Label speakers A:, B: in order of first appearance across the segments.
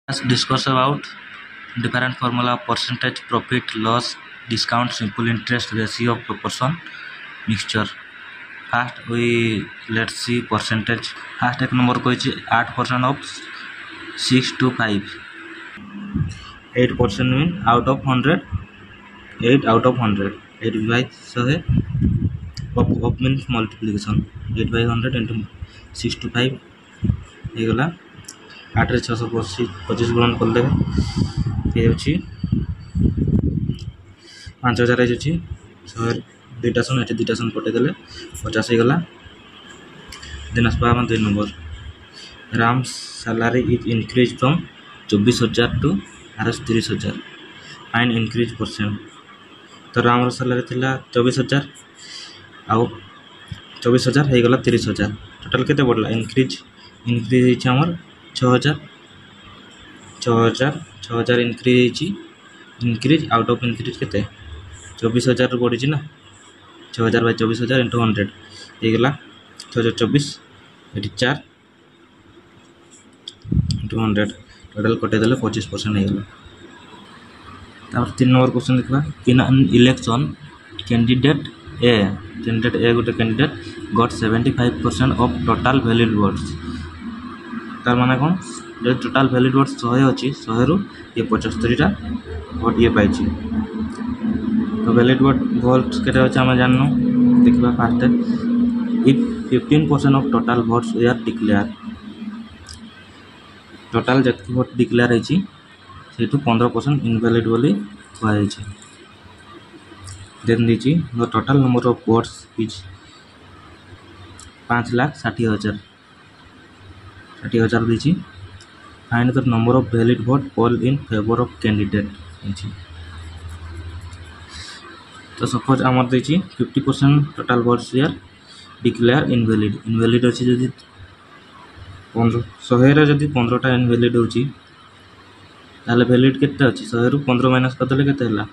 A: Let's discuss about different formula of percentage, profit, loss, discount, simple interest, ratio, proportion, mixture. First let's see percentage. First एक number को 8% of 6 to 5. 8% mean out of 100. 8 out of 100. 8 by 100 of means multiplication. 8 by 100 into 6 to 5 ये गला 8 रे 625 गुणन कर देबे ये 5000 है 100 दुईटा सन ये दुईटा सन पटे देले 50 गला देन आसपा 2 number Ram salary is increase from 24000 to 30000 find increase percent तो राम रो सैलरी थिला 24000 आउ 24000 हे गला 30000 टोटल केते बढ़ला इंक्रीज है हमर 6000 इंक्रीज आउट ऑफ इंक्रीज केते 24000 बढ़ी ना 6000 बाय 24000 इंटू 100 ये गला 6024 ये 4 इंटू 100 टोटल कटे देले 25% हे गला। तापर 3 नंबर क्वेश्चन देखबा इन एन इलेक्शन कैंडिडेट ए गोटे candidate got 75% of total valid votes तार माने कोन जो टोटल वैलिड वोट्स 100 अछि 100 रु ये 75 टा वोट ये पाइछि तो वैलिड वोट्स केते अछि हम जाननो देखबा first if 15% of total votes are declare total जति वोट डिक्लेयर अछि सेटु 15% इनवैलिड बोली कहै छै देन दिछि the total number of votes is 5,60,000 दीजिए find the number of valid vote poll in favour of candidate तो सपोज आमर दीजिए 50% total votes are declare invalid अच्छी जदि 100 जदि 15टा इनवैलिड होची ताले वैलिड केते अछि 100 रु 15 माइनस कर देले केते हला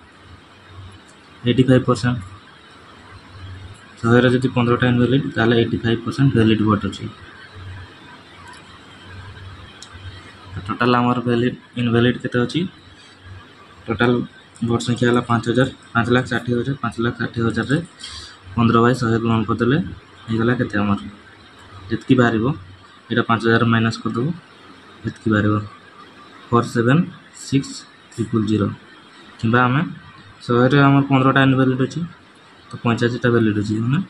A: 85% 100 जदि 15टा इनवैलिड ताले 85% वैलिड वोट अछि टोटल आमर वैलिड इनवैलिड केते अछि टोटल वोट संख्या हला 5,60,000 रे 15 बाय 100 गुणन कर देले हे गला केते आमर जतकी बारिबो एटा 5000 माइनस कर दबो जतकी बारिबो 476,000 किबा हमें 100 रे आमर 15टा इनवैलिड अछि तो 85टा वैलिड अछि माने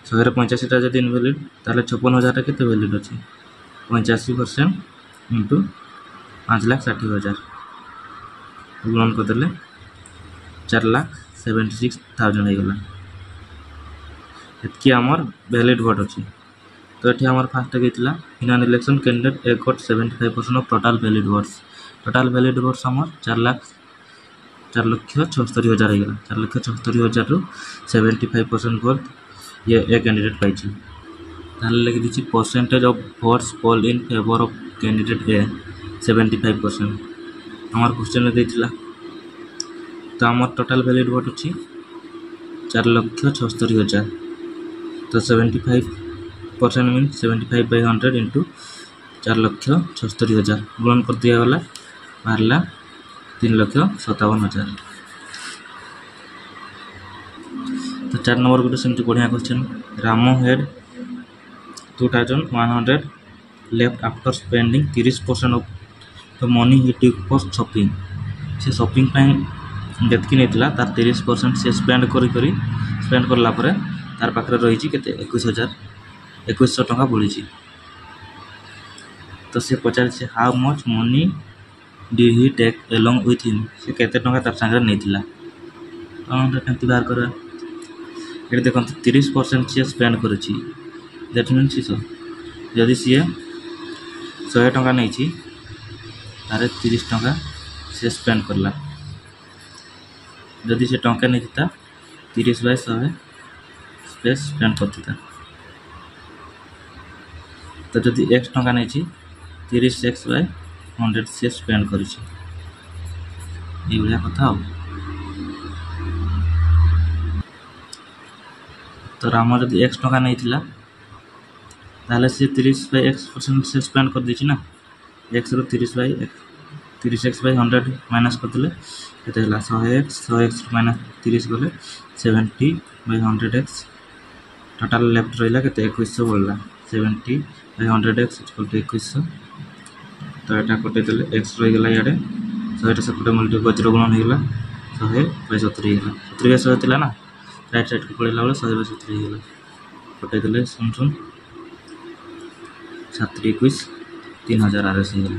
A: 100 रे 85टा जदि इनवैलिड ताले 56000 टा केते वैलिड अछि 85% इनटू 5,60,000 गुणन कर देले 4,76,000 हो गला एतकी हमर वैलिड वोट अछि तो एठी हमर फास्ट गइतला in an election candidate A got 75% of total valid votes हमर 4,76,000 हो गला 4,76,000 रु 75% वोट ये ए कैंडिडेट पाइछि ताले लगे दिछि percentage of votes poll in favour of candidate A 75% हमार क्वेश्चन में देथिला तो हमर टोटल वैलिड वोट अछि 4,76,000 तो 75% मीन 75 by 100 इंटू 4,76,000 गुणन कर दिया वाला बाहरला 3,57,000 तो 4 नंबर गोटे सेमती बढ़िया क्वेश्चन रामो head 2,100 left after spending 30% of the money he took for shopping से शॉपिंग ପାଇଁ ଯେତିକି ନେଇଥିଲା ତାର 30% से स्पेंड करला ପରେ तार पाखरे रही केते 21,000 टଙ୍କା बढिछि तो से पचार से how much money did he take along with him से केते टଙ୍କା तार संगे नेथिला तो हम केमति बाहर करा एटे देखन 30% से स्पेंड करछि दैट मींस इस यदि से 100 टଙ୍କା नेछि तारे 30 टଙ୍କା से स्पेंड करला जदि से टଙ୍କା नेता 30 बाय 100 स्पेस स्पेंड करता तो जदि x टଙ୍କା नेछि 30x बाय 100 से स्पेंड करिछि ए बढिया कथा हो तो राम जदि x टଙ୍କା नेथिला ताले से 30 बाय x% से स्पेंड कर दिछि ना x रो 30 बाय x 30x/100 माइनस करदेले केते हला 100x माइनस 30 गले 70/100x टोटल लेफ्ट रहिला केते 2100 बोलला 70/100x इक्वल टू 2100 तो एटा कटे देले x रहि गेला याडे 100 से कटे मल्टी गजर गुणन हेला 100/70 हेला 70/100 थिला ना राइट साइड को पड़ेला बेले 100/70 हेला कटे देले सुन 721 3000 आरएस हेला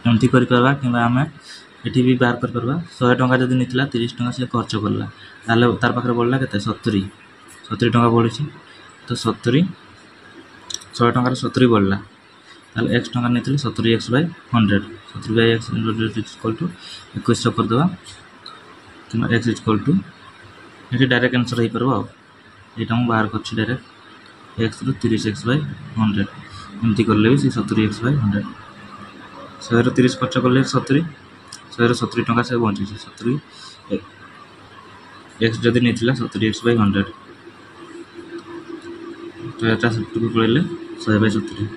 A: एमती करि परबा किबा हमें एठी भी बाहर कर परबा 100 टका जदी नितला 30 टका से खर्च करला ताले तार पाखरे बोलला केते 70 टका बोलिछि तो 70 100 टका रे 70 बोलला ताले x टका नितले 70x/100 70/100 इक्वल टू 2100 कर देबा किबा x इक्वल टू एठी डायरेक्ट आंसर हे परबा एटा हम बाहर करछि डायरेक्ट x रो 30x/100 एमती करले भी 70x/100 100 रो 30 खर्च करले 70 100 रो 70 टका से बंची 70 x जदी नितला 70x/100 तो एटा सब को पड़ले 100/70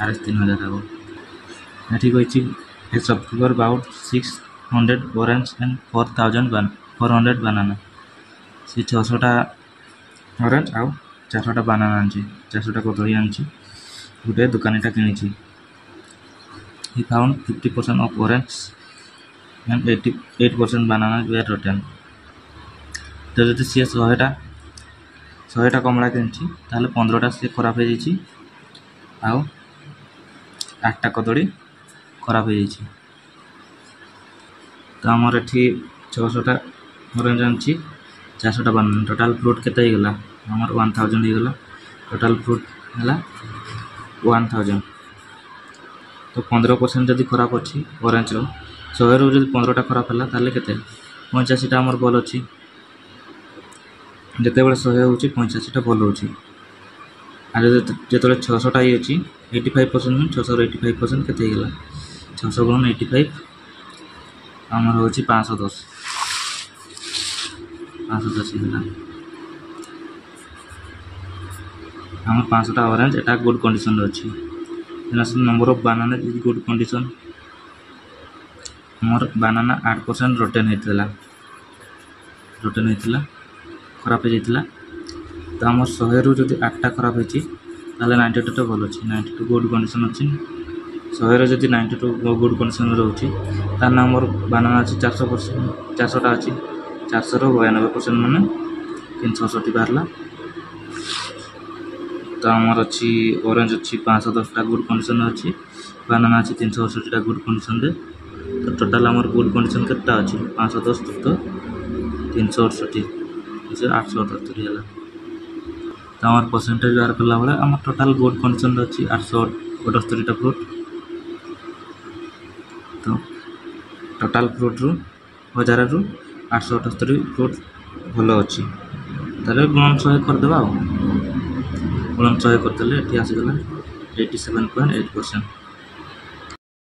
A: आरएस 3000 आबो एठी कहिछि ए सब figure about 600 orange and 400 banana से 600 टा ऑरेंज आउ 400 टा बनाना आंची 400 टा कदली आंची गुटे दुकानीटा किनिछि he found 50% of orange and 88% bananas were rotten तो जति से 100 टा कमला किनिछि ताले 15 टा से खराब हो जाइछि आउ 8 टा कदली खराब हो जाइछि तो हमर एठी 600 टा ऑरेंज आंची 400 टा बनाना टोटल फ्रूट केते हे गेला हमर 1000 हे गेला टोटल फ्रूट हला 1000 तो 15% जदी खराब अछि ऑरेंज रो 100 रो जदी 15 टा खराब हला ताले केते 85 टा हमर बोल अछि जते बेले 100 होछि 85 टा बोल होछि आ जते 600 टा अछि 85% 600 रो 85% केते हे गेला 600 गुणन 85 हमर होछि 510 हेला हमर 500 टा ऑरेंज एटा गुड कंडीशन रो अछि number of banana is good condition more banana 8% rotten हेतला खराब हे जैतला तो हमर 100 रो जदी 8 टा खराब हेछि ताले 92 टा भलो अछि 92 गुड कंडीशन अछि 100 रो जदी 92 गुड कंडीशन रो अछि ता नंबर बनाना अछि 400 टा अछि 400 रो 92% माने 360 बारला तो हमर अछि ऑरेंज अछि 510 टा गुड कंडीशन अछि बनाना अछि 368 टा गुड कंडीशन दे तो टोटल हमर गुड कंडीशन केटा अछि 510 तो 368 से 878 होला तो हमर परसेंटेज बार करला बळे हमर टोटल गुड कंडीशन अछि 878 टा फ्रूट तो टोटल फ्रूट रो 1000 रो 878 फ्रूट भलो अछि ताले गुणन 100 कर देबा गुणन 100 करतले एठी आसी गेला 87.8%